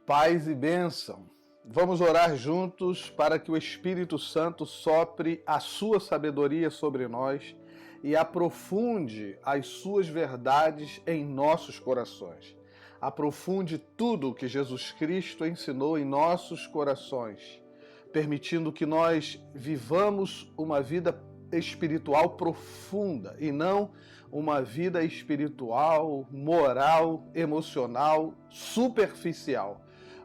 Paz e bênção. Vamos orar juntos para que o Espírito Santo sopre a sua sabedoria sobre nós e aprofunde as suas verdades em nossos corações. Aprofunde tudo o que Jesus Cristo ensinou em nossos corações, permitindo que nós vivamos uma vida espiritual profunda e não uma vida espiritual, moral, emocional, superficial.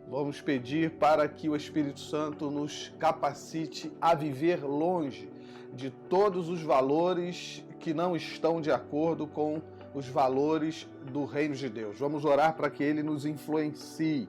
Vamos pedir para que o Espírito Santo nos capacite a viver longe de todos os valores que não estão de acordo com os valores do reino de Deus. Vamos orar para que Ele nos influencie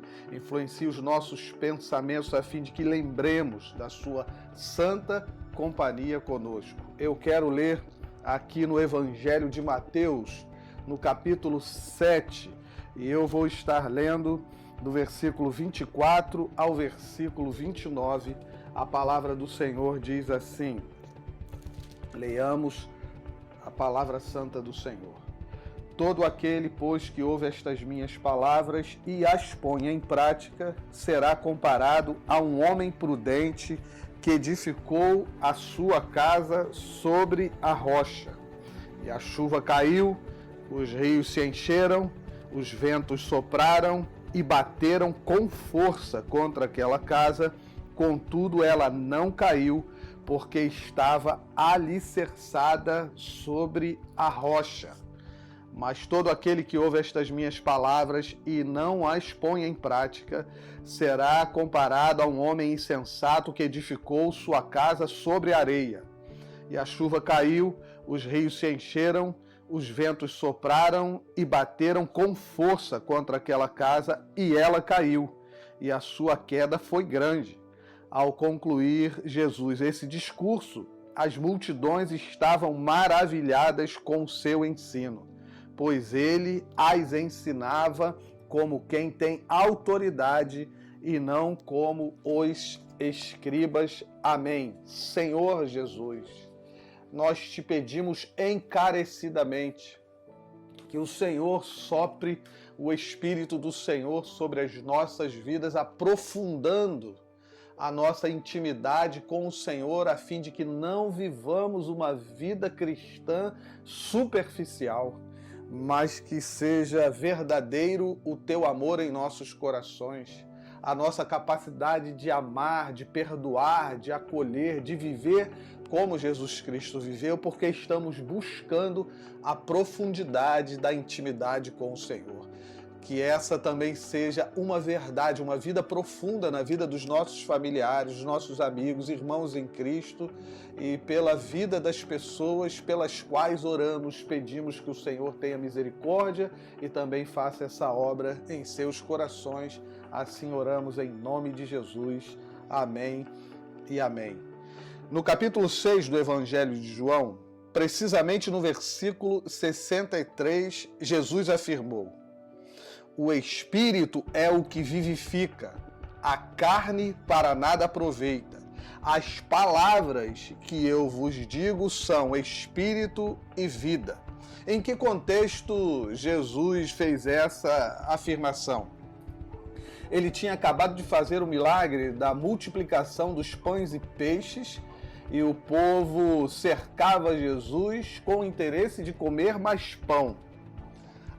os nossos pensamentos, a fim de que lembremos da sua santa companhia conosco. Eu quero ler aqui no Evangelho de Mateus, no capítulo 7, e eu vou estar lendo do versículo 24 ao versículo 29, a palavra do Senhor diz assim. Leiamos a palavra santa do Senhor. Todo aquele, pois, que ouve estas minhas palavras e as põe em prática, será comparado a um homem prudente que edificou a sua casa sobre a rocha. E a chuva caiu, os rios se encheram, os ventos sopraram e bateram com força contra aquela casa, contudo ela não caiu, porque estava alicerçada sobre a rocha. Mas todo aquele que ouve estas minhas palavras e não as põe em prática, será comparado a um homem insensato que edificou sua casa sobre a areia. E a chuva caiu, os rios se encheram, os ventos sopraram e bateram com força contra aquela casa, e ela caiu, e a sua queda foi grande. Ao concluir Jesus esse discurso, as multidões estavam maravilhadas com o seu ensino, pois ele as ensinava como quem tem autoridade e não como os escribas. Amém. Senhor Jesus, nós te pedimos encarecidamente que o Senhor sopre o Espírito do Senhor sobre as nossas vidas, aprofundando a nossa intimidade com o Senhor, a fim de que não vivamos uma vida cristã superficial, mas que seja verdadeiro o teu amor em nossos corações, a nossa capacidade de amar, de perdoar, de acolher, de viver como Jesus Cristo viveu, porque estamos buscando a profundidade da intimidade com o Senhor. Que essa também seja uma verdade, uma vida profunda na vida dos nossos familiares, dos nossos amigos, irmãos em Cristo, e pela vida das pessoas pelas quais oramos, pedimos que o Senhor tenha misericórdia e também faça essa obra em seus corações. Assim oramos em nome de Jesus. Amém e amém. No capítulo 6 do Evangelho de João, precisamente no versículo 63, Jesus afirmou: o Espírito é o que vivifica, a carne para nada aproveita. As palavras que eu vos digo são Espírito e vida. Em que contexto Jesus fez essa afirmação? Ele tinha acabado de fazer o milagre da multiplicação dos pães e peixes, e o povo cercava Jesus com o interesse de comer mais pão.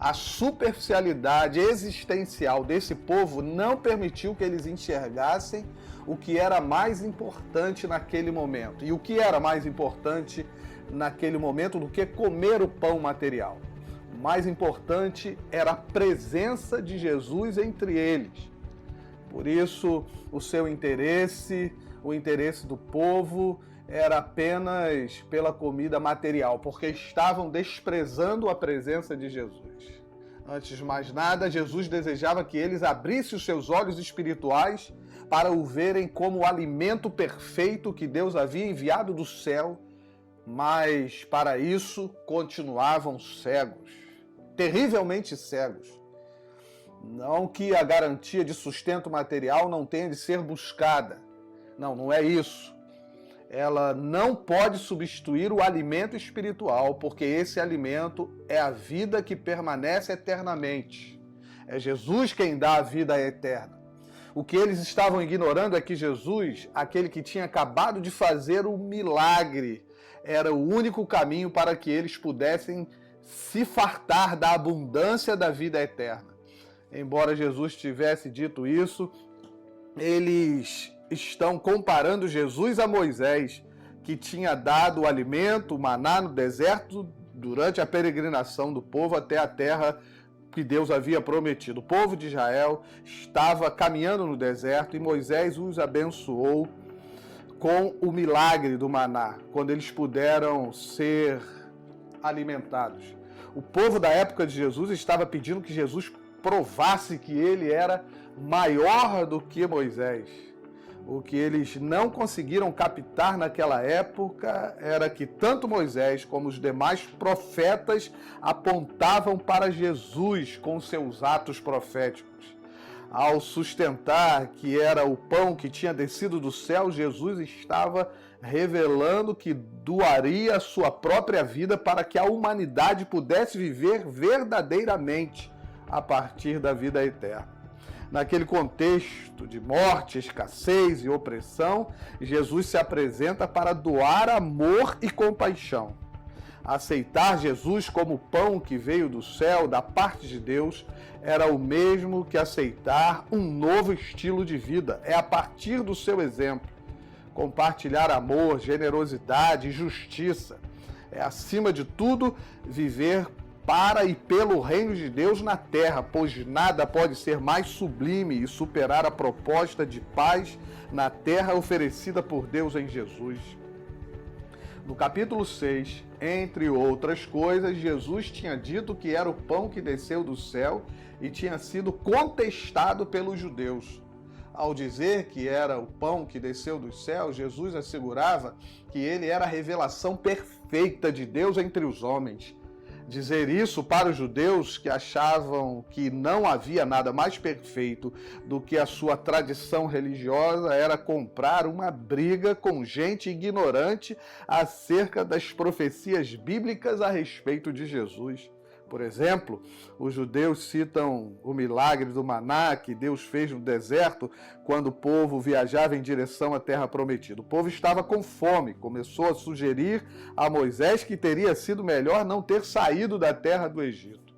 A superficialidade existencial desse povo não permitiu que eles enxergassem o que era mais importante naquele momento. E o que era mais importante naquele momento do que comer o pão material? O mais importante era a presença de Jesus entre eles. Por isso, o seu interesse, o interesse do povo, era apenas pela comida material, porque estavam desprezando a presença de Jesus. Antes de mais nada, Jesus desejava que eles abrissem os seus olhos espirituais para o verem como o alimento perfeito que Deus havia enviado do céu, mas para isso continuavam cegos, terrivelmente cegos. Não que a garantia de sustento material não tenha de ser buscada. Não é isso. Ela não pode substituir o alimento espiritual, porque esse alimento é a vida que permanece eternamente. É Jesus quem dá a vida eterna. O que eles estavam ignorando é que Jesus, aquele que tinha acabado de fazer o milagre, era o único caminho para que eles pudessem se fartar da abundância da vida eterna. Embora Jesus tivesse dito isso, eles estão comparando Jesus a Moisés, que tinha dado o alimento, o maná no deserto, durante a peregrinação do povo até a terra que Deus havia prometido. O povo de Israel estava caminhando no deserto e Moisés os abençoou com o milagre do maná, quando eles puderam ser alimentados. O povo da época de Jesus estava pedindo que Jesus provasse que ele era maior do que Moisés. O que eles não conseguiram captar naquela época era que tanto Moisés como os demais profetas apontavam para Jesus com seus atos proféticos. Ao sustentar que era o pão que tinha descido do céu, Jesus estava revelando que doaria a sua própria vida para que a humanidade pudesse viver verdadeiramente a partir da vida eterna. Naquele contexto de morte, escassez e opressão, Jesus se apresenta para doar amor e compaixão. Aceitar Jesus como pão que veio do céu, da parte de Deus, era o mesmo que aceitar um novo estilo de vida. É a partir do seu exemplo. Compartilhar amor, generosidade e justiça. É, acima de tudo, viver para e pelo reino de Deus na terra, pois nada pode ser mais sublime e superar a proposta de paz na terra oferecida por Deus em Jesus. No capítulo 6, entre outras coisas, Jesus tinha dito que era o pão que desceu do céu e tinha sido contestado pelos judeus. Ao dizer que era o pão que desceu do céu, Jesus assegurava que ele era a revelação perfeita de Deus entre os homens. Dizer isso para os judeus que achavam que não havia nada mais perfeito do que a sua tradição religiosa era comprar uma briga com gente ignorante acerca das profecias bíblicas a respeito de Jesus. Por exemplo, os judeus citam o milagre do maná que Deus fez no deserto quando o povo viajava em direção à terra prometida. O povo estava com fome, começou a sugerir a Moisés que teria sido melhor não ter saído da terra do Egito,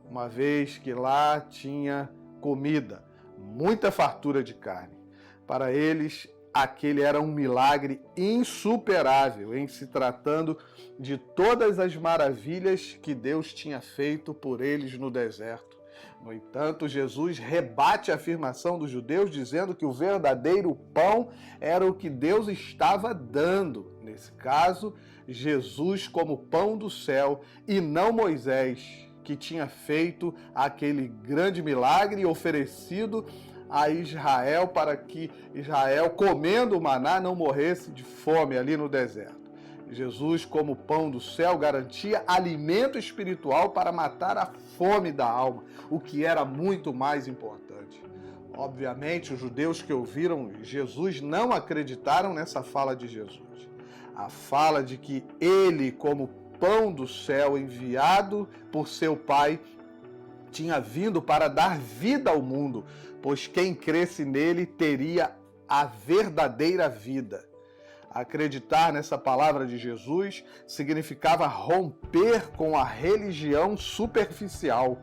uma vez que lá tinha comida, muita fartura de carne. Para eles, aquele era um milagre insuperável em se tratando de todas as maravilhas que Deus tinha feito por eles no deserto. No entanto, Jesus rebate a afirmação dos judeus dizendo que o verdadeiro pão era o que Deus estava dando. Nesse caso, Jesus como pão do céu e não Moisés, que tinha feito aquele grande milagre oferecido a Israel para que Israel, comendo o maná, não morresse de fome ali no deserto. Jesus, como pão do céu, garantia alimento espiritual para matar a fome da alma, o que era muito mais importante. Obviamente, os judeus que ouviram Jesus não acreditaram nessa fala de Jesus. A fala de que ele, como pão do céu enviado por seu Pai, tinha vindo para dar vida ao mundo, pois quem cresce nele teria a verdadeira vida. Acreditar nessa palavra de Jesus significava romper com a religião superficial.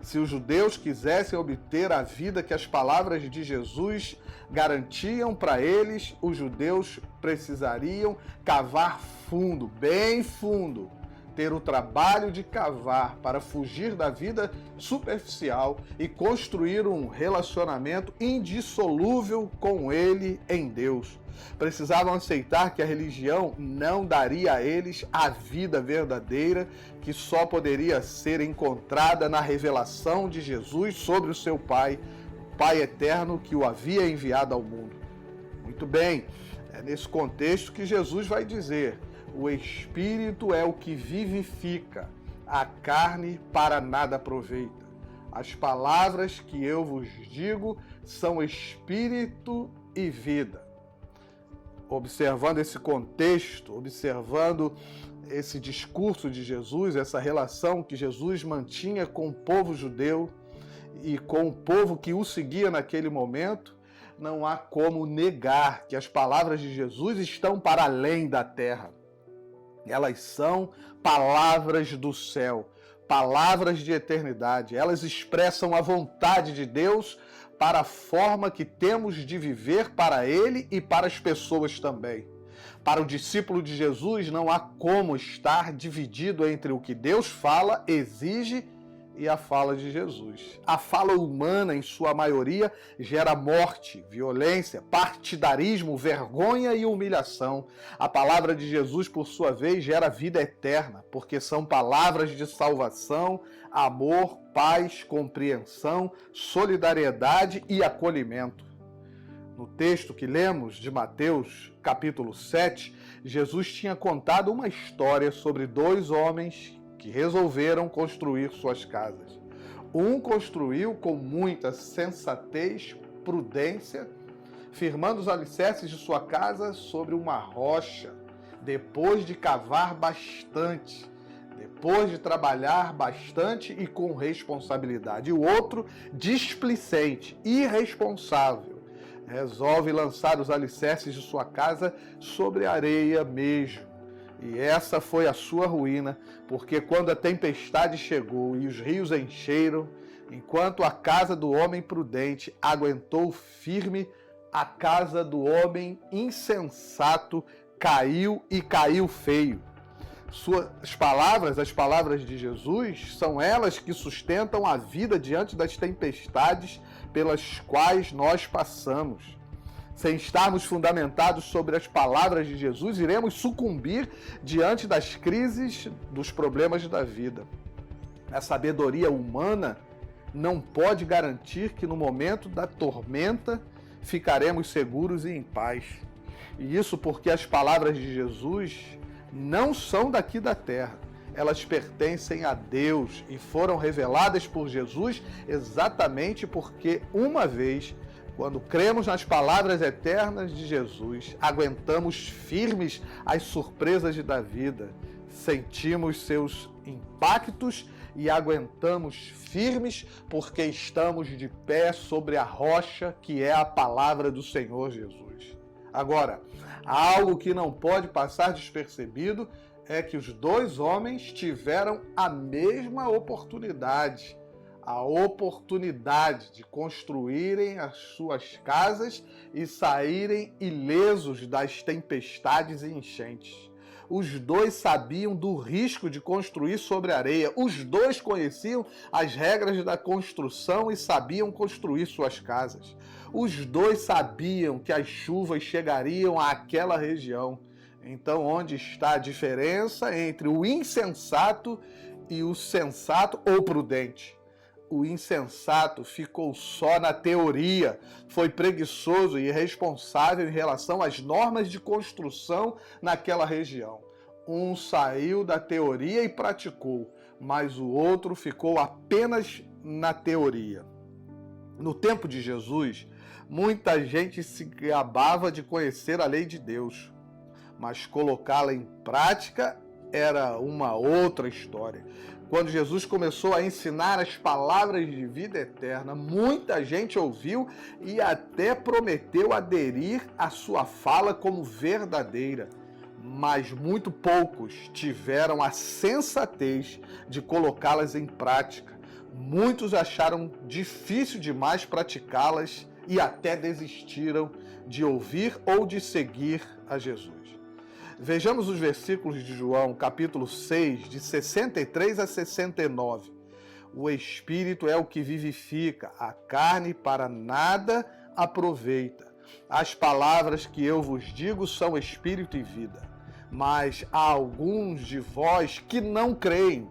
Se os judeus quisessem obter a vida que as palavras de Jesus garantiam para eles, os judeus precisariam cavar fundo, bem fundo, ter o trabalho de cavar para fugir da vida superficial e construir um relacionamento indissolúvel com ele em Deus. Precisavam aceitar que a religião não daria a eles a vida verdadeira, que só poderia ser encontrada na revelação de Jesus sobre o seu Pai, o Pai eterno que o havia enviado ao mundo. Muito bem, é nesse contexto que Jesus vai dizer: o Espírito é o que vivifica, a carne para nada aproveita. As palavras que eu vos digo são Espírito e vida. Observando esse contexto, observando esse discurso de Jesus, essa relação que Jesus mantinha com o povo judeu e com o povo que o seguia naquele momento, não há como negar que as palavras de Jesus estão para além da terra. Elas são palavras do céu, palavras de eternidade. Elas expressam a vontade de Deus para a forma que temos de viver para Ele e para as pessoas também. Para o discípulo de Jesus, não há como estar dividido entre o que Deus fala, exige e a fala de Jesus. A fala humana, em sua maioria, gera morte, violência, partidarismo, vergonha e humilhação. A palavra de Jesus, por sua vez, gera vida eterna, porque são palavras de salvação, amor, paz, compreensão, solidariedade e acolhimento. No texto que lemos de Mateus, capítulo 7, Jesus tinha contado uma história sobre dois homens que resolveram construir suas casas. Um construiu com muita sensatez, prudência, firmando os alicerces de sua casa sobre uma rocha, depois de cavar bastante, depois de trabalhar bastante e com responsabilidade. E o outro, displicente, irresponsável, resolve lançar os alicerces de sua casa sobre a areia mesmo. E essa foi a sua ruína, porque quando a tempestade chegou e os rios encheram, enquanto a casa do homem prudente aguentou firme, a casa do homem insensato caiu e caiu feio. Suas palavras, as palavras de Jesus, são elas que sustentam a vida diante das tempestades pelas quais nós passamos. Sem estarmos fundamentados sobre as palavras de Jesus, iremos sucumbir diante das crises, dos problemas da vida. A sabedoria humana não pode garantir que no momento da tormenta ficaremos seguros e em paz. E isso porque as palavras de Jesus não são daqui da terra. Elas pertencem a Deus e foram reveladas por Jesus exatamente porque uma vez, quando cremos nas palavras eternas de Jesus, aguentamos firmes as surpresas da vida, sentimos seus impactos e aguentamos firmes porque estamos de pé sobre a rocha que é a palavra do Senhor Jesus. Agora, algo que não pode passar despercebido é que os dois homens tiveram a mesma oportunidade. A oportunidade de construírem as suas casas e saírem ilesos das tempestades e enchentes. Os dois sabiam do risco de construir sobre areia. Os dois conheciam as regras da construção e sabiam construir suas casas. Os dois sabiam que as chuvas chegariam àquela região. Então, onde está a diferença entre o insensato e o sensato ou prudente? O insensato ficou só na teoria, foi preguiçoso e irresponsável em relação às normas de construção naquela região. Um saiu da teoria e praticou, mas o outro ficou apenas na teoria. No tempo de Jesus, muita gente se gabava de conhecer a lei de Deus, mas colocá-la em prática era uma outra história. Quando Jesus começou a ensinar as palavras de vida eterna, muita gente ouviu e até prometeu aderir à sua fala como verdadeira. Mas muito poucos tiveram a sensatez de colocá-las em prática. Muitos acharam difícil demais praticá-las e até desistiram de ouvir ou de seguir a Jesus. Vejamos os versículos de João, capítulo 6, de 63 a 69. O Espírito é o que vivifica, a carne para nada aproveita. As palavras que eu vos digo são Espírito e vida. Mas há alguns de vós que não creem,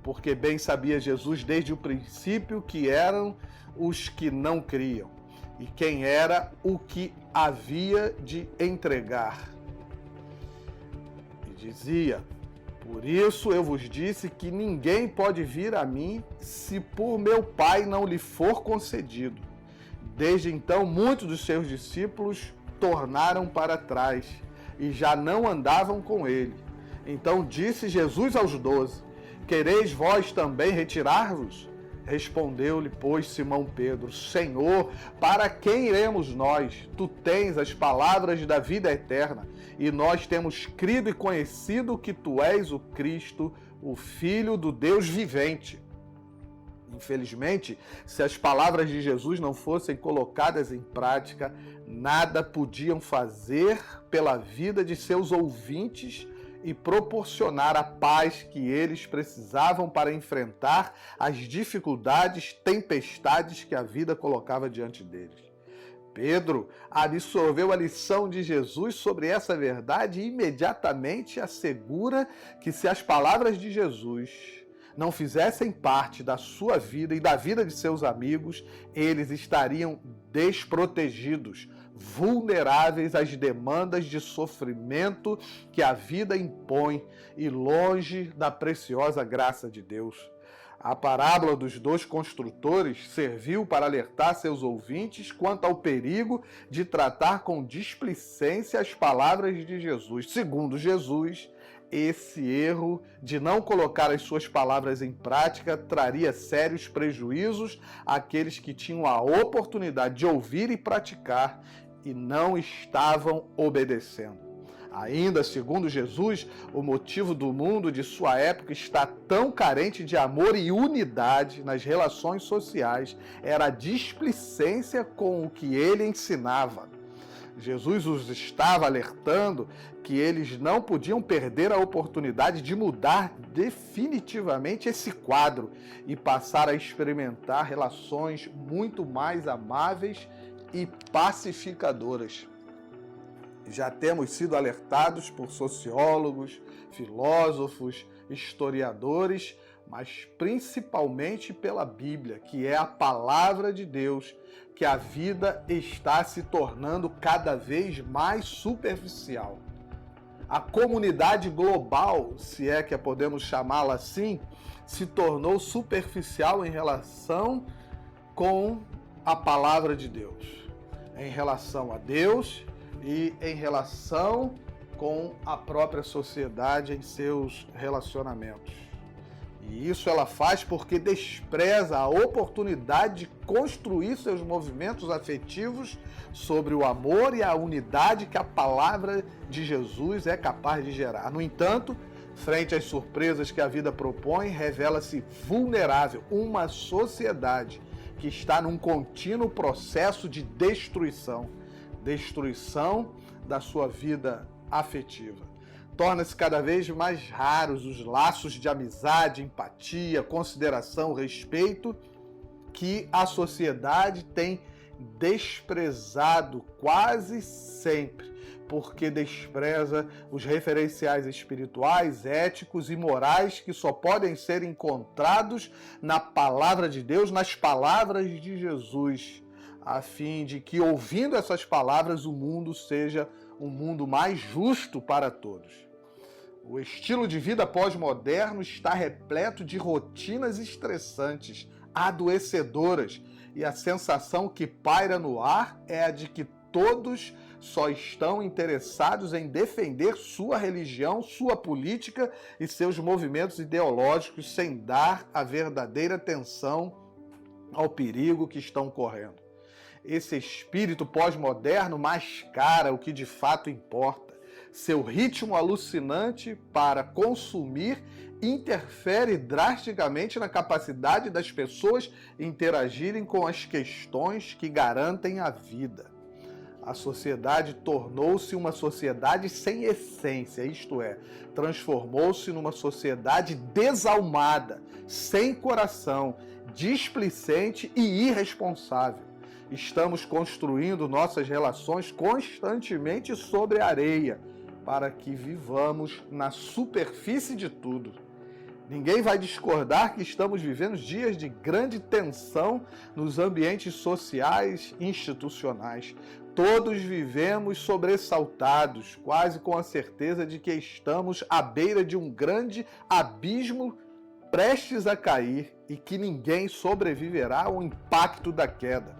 porque bem sabia Jesus desde o princípio que eram os que não criam, e quem era o que havia de entregar. Dizia, por isso eu vos disse que ninguém pode vir a mim se por meu Pai não lhe for concedido. Desde então, muitos dos seus discípulos tornaram para trás e já não andavam com ele. Então disse Jesus aos 12, quereis vós também retirar-vos? Respondeu-lhe, pois, Simão Pedro: Senhor, para quem iremos nós? Tu tens as palavras da vida eterna, e nós temos crido e conhecido que tu és o Cristo, o Filho do Deus vivente. Infelizmente, se as palavras de Jesus não fossem colocadas em prática, nada podiam fazer pela vida de seus ouvintes e proporcionar a paz que eles precisavam para enfrentar as dificuldades, tempestades que a vida colocava diante deles. Pedro absorveu a lição de Jesus sobre essa verdade e imediatamente assegura que se as palavras de Jesus não fizessem parte da sua vida e da vida de seus amigos, eles estariam desprotegidos, vulneráveis às demandas de sofrimento que a vida impõe e longe da preciosa graça de Deus. A parábola dos dois construtores serviu para alertar seus ouvintes quanto ao perigo de tratar com displicência as palavras de Jesus. Segundo Jesus, esse erro de não colocar as suas palavras em prática traria sérios prejuízos àqueles que tinham a oportunidade de ouvir e praticar e não estavam obedecendo. Ainda, segundo Jesus, o motivo do mundo de sua época está tão carente de amor e unidade nas relações sociais era a displicência com o que ele ensinava. Jesus os estava alertando que eles não podiam perder a oportunidade de mudar definitivamente esse quadro e passar a experimentar relações muito mais amáveis e pacificadoras. Já temos sido alertados por sociólogos, filósofos, historiadores, mas principalmente pela Bíblia, que é a palavra de Deus, que a vida está se tornando cada vez mais superficial. A comunidade global, se é que podemos chamá-la assim, se tornou superficial em relação com a palavra de Deus, em relação a Deus e em relação com a própria sociedade em seus relacionamentos. E isso ela faz porque despreza a oportunidade de construir seus movimentos afetivos sobre o amor e a unidade que a palavra de Jesus é capaz de gerar. No entanto, frente às surpresas que a vida propõe, revela-se vulnerável uma sociedade que está num contínuo processo de destruição da sua vida afetiva. Torna-se cada vez mais raros os laços de amizade, empatia, consideração, respeito que a sociedade tem desprezado quase sempre, porque despreza os referenciais espirituais, éticos e morais que só podem ser encontrados na palavra de Deus, nas palavras de Jesus, a fim de que, ouvindo essas palavras, o mundo seja um mundo mais justo para todos. O estilo de vida pós-moderno está repleto de rotinas estressantes, adoecedoras, e a sensação que paira no ar é a de que todos só estão interessados em defender sua religião, sua política e seus movimentos ideológicos sem dar a verdadeira atenção ao perigo que estão correndo. Esse espírito pós-moderno mascara o que de fato importa. Seu ritmo alucinante para consumir interfere drasticamente na capacidade das pessoas interagirem com as questões que garantem a vida. A sociedade tornou-se uma sociedade sem essência, isto é, transformou-se numa sociedade desalmada, sem coração, displicente e irresponsável. Estamos construindo nossas relações constantemente sobre a areia, para que vivamos na superfície de tudo. Ninguém vai discordar que estamos vivendo dias de grande tensão nos ambientes sociais e institucionais. Todos vivemos sobressaltados, quase com a certeza de que estamos à beira de um grande abismo prestes a cair e que ninguém sobreviverá ao impacto da queda.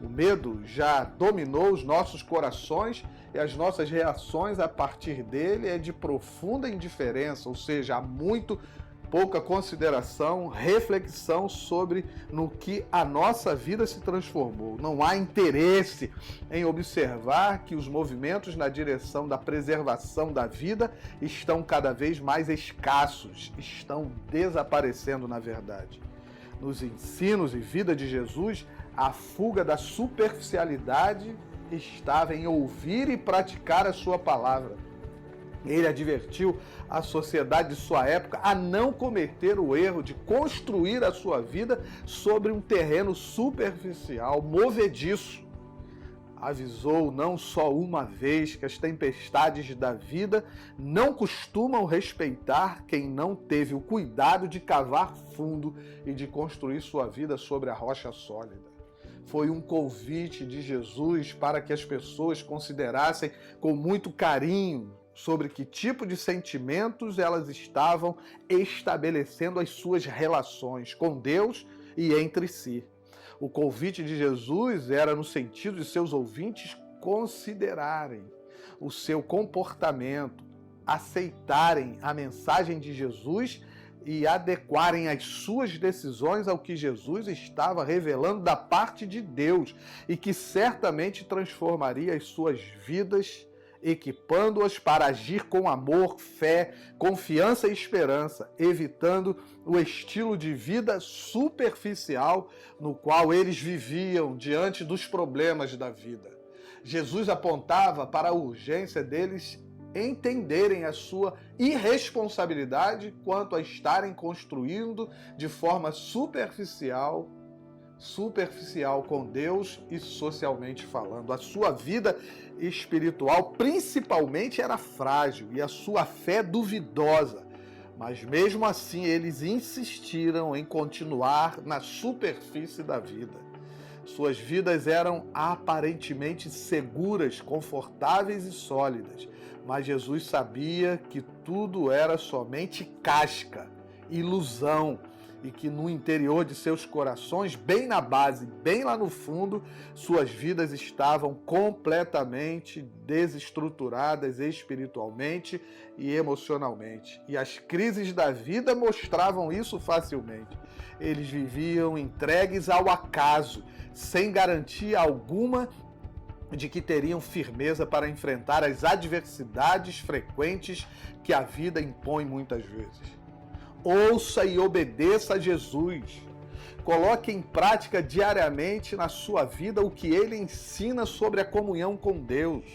O medo já dominou os nossos corações e as nossas reações a partir dele é de profunda indiferença, ou seja, há muito pouca consideração, reflexão sobre no que a nossa vida se transformou. Não há interesse em observar que os movimentos na direção da preservação da vida estão cada vez mais escassos, estão desaparecendo na verdade. Nos ensinos e vida de Jesus, a fuga da superficialidade estava em ouvir e praticar a sua palavra. Ele advertiu a sociedade de sua época a não cometer o erro de construir a sua vida sobre um terreno superficial, movediço. Avisou não só uma vez que as tempestades da vida não costumam respeitar quem não teve o cuidado de cavar fundo e de construir sua vida sobre a rocha sólida. Foi um convite de Jesus para que as pessoas considerassem com muito carinho sobre que tipo de sentimentos elas estavam estabelecendo as suas relações com Deus e entre si. O convite de Jesus era no sentido de seus ouvintes considerarem o seu comportamento, aceitarem a mensagem de Jesus e adequarem as suas decisões ao que Jesus estava revelando da parte de Deus e que certamente transformaria as suas vidas, equipando-as para agir com amor, fé, confiança e esperança, evitando o estilo de vida superficial no qual eles viviam diante dos problemas da vida. Jesus apontava para a urgência deles entenderem a sua irresponsabilidade quanto a estarem construindo de forma superficial com Deus e socialmente falando. A sua vida espiritual principalmente era frágil e a sua fé duvidosa, mas mesmo assim eles insistiram em continuar na superfície da vida. Suas vidas eram aparentemente seguras, confortáveis e sólidas, mas Jesus sabia que tudo era somente casca, ilusão, e que no interior de seus corações, bem na base, bem lá no fundo, suas vidas estavam completamente desestruturadas espiritualmente e emocionalmente. E as crises da vida mostravam isso facilmente. Eles viviam entregues ao acaso, sem garantia alguma de que teriam firmeza para enfrentar as adversidades frequentes que a vida impõe muitas vezes. Ouça e obedeça a Jesus. Coloque em prática diariamente na sua vida o que ele ensina sobre a comunhão com Deus.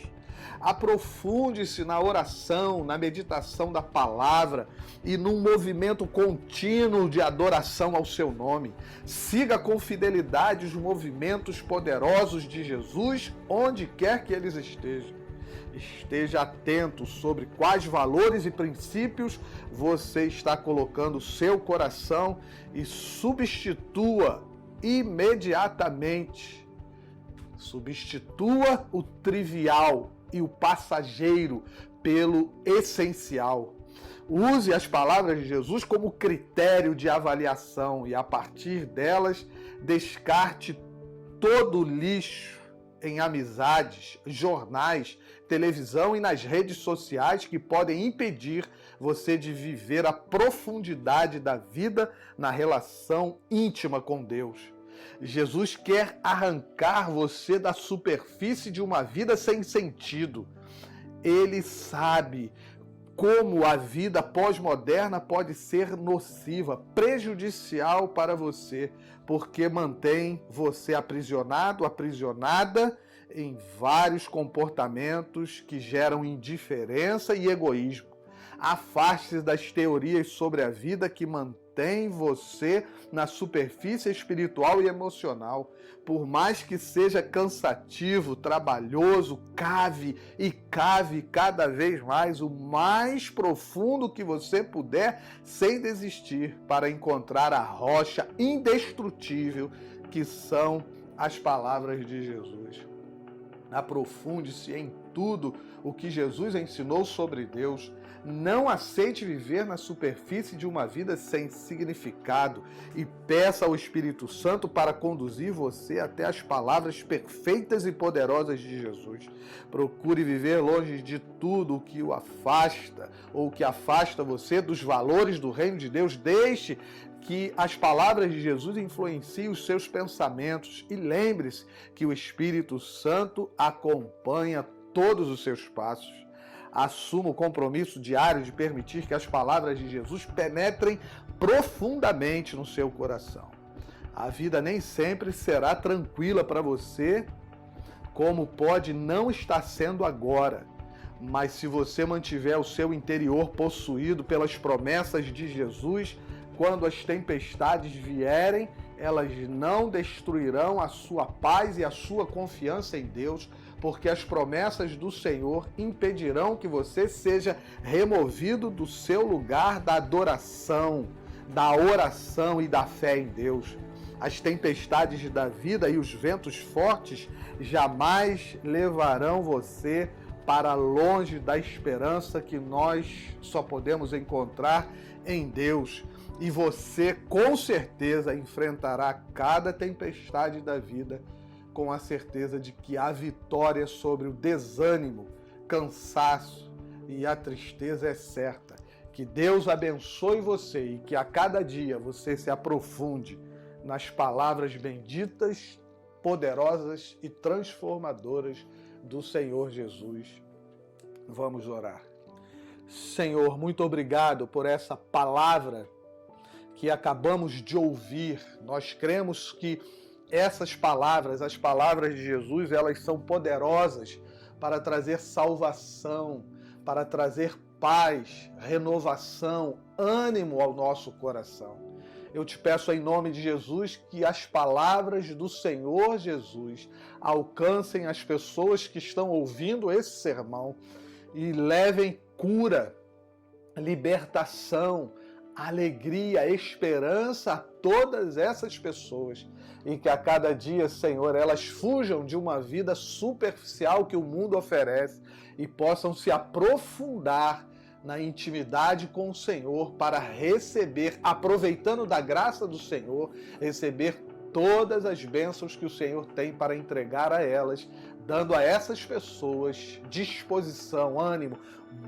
Aprofunde-se na oração, na meditação da palavra e num movimento contínuo de adoração ao seu nome. Siga com fidelidade os movimentos poderosos de Jesus onde quer que eles estejam. Esteja atento sobre quais valores e princípios você está colocando seu coração e substitua imediatamente. Substitua o trivial e o passageiro pelo essencial. Use as palavras de Jesus como critério de avaliação e, a partir delas, descarte todo o lixo em amizades, jornais, televisão e nas redes sociais que podem impedir você de viver a profundidade da vida na relação íntima com Deus. Jesus quer arrancar você da superfície de uma vida sem sentido. Ele sabe como a vida pós-moderna pode ser nociva, prejudicial para você, porque mantém você aprisionado, aprisionada em vários comportamentos que geram indiferença e egoísmo. Afaste-se das teorias sobre a vida que mantém você na superfície espiritual e emocional. Por mais que seja cansativo, trabalhoso, cave cada vez mais, o mais profundo que você puder, sem desistir, para encontrar a rocha indestrutível que são as palavras de Jesus. Aprofunde-se em tudo o que Jesus ensinou sobre Deus. Não aceite viver na superfície de uma vida sem significado e peça ao Espírito Santo para conduzir você até as palavras perfeitas e poderosas de Jesus. Procure viver longe de tudo o que o afasta ou que afasta você dos valores do reino de Deus. Deixe que as palavras de Jesus influenciem os seus pensamentos e lembre-se que o Espírito Santo acompanha todos os seus passos. Assuma o compromisso diário de permitir que as palavras de Jesus penetrem profundamente no seu coração. A vida nem sempre será tranquila para você, como pode não estar sendo agora. Mas se você mantiver o seu interior possuído pelas promessas de Jesus, quando as tempestades vierem, elas não destruirão a sua paz e a sua confiança em Deus, porque as promessas do Senhor impedirão que você seja removido do seu lugar da adoração, da oração e da fé em Deus. As tempestades da vida e os ventos fortes jamais levarão você para longe da esperança que nós só podemos encontrar em Deus. E você, com certeza, enfrentará cada tempestade da vida com a certeza de que a vitória sobre o desânimo, cansaço e a tristeza é certa. Que Deus abençoe você e que a cada dia você se aprofunde nas palavras benditas, poderosas e transformadoras do Senhor Jesus. Vamos orar. Senhor, muito obrigado por essa palavra que acabamos de ouvir. Nós cremos que essas palavras, as palavras de Jesus, elas são poderosas para trazer salvação, para trazer paz, renovação, ânimo ao nosso coração. Eu te peço em nome de Jesus que as palavras do Senhor Jesus alcancem as pessoas que estão ouvindo esse sermão e levem cura, libertação, alegria, esperança a todas essas pessoas e que a cada dia, Senhor, elas fujam de uma vida superficial que o mundo oferece e possam se aprofundar na intimidade com o Senhor para receber, aproveitando da graça do Senhor, receber todas as bênçãos que o Senhor tem para entregar a elas, dando a essas pessoas disposição, ânimo,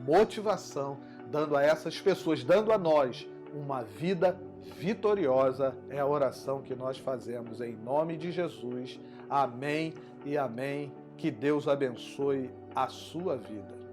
motivação, dando a essas pessoas, dando a nós uma vida vitoriosa. É a oração que nós fazemos em nome de Jesus. Amém e amém. Que Deus abençoe a sua vida.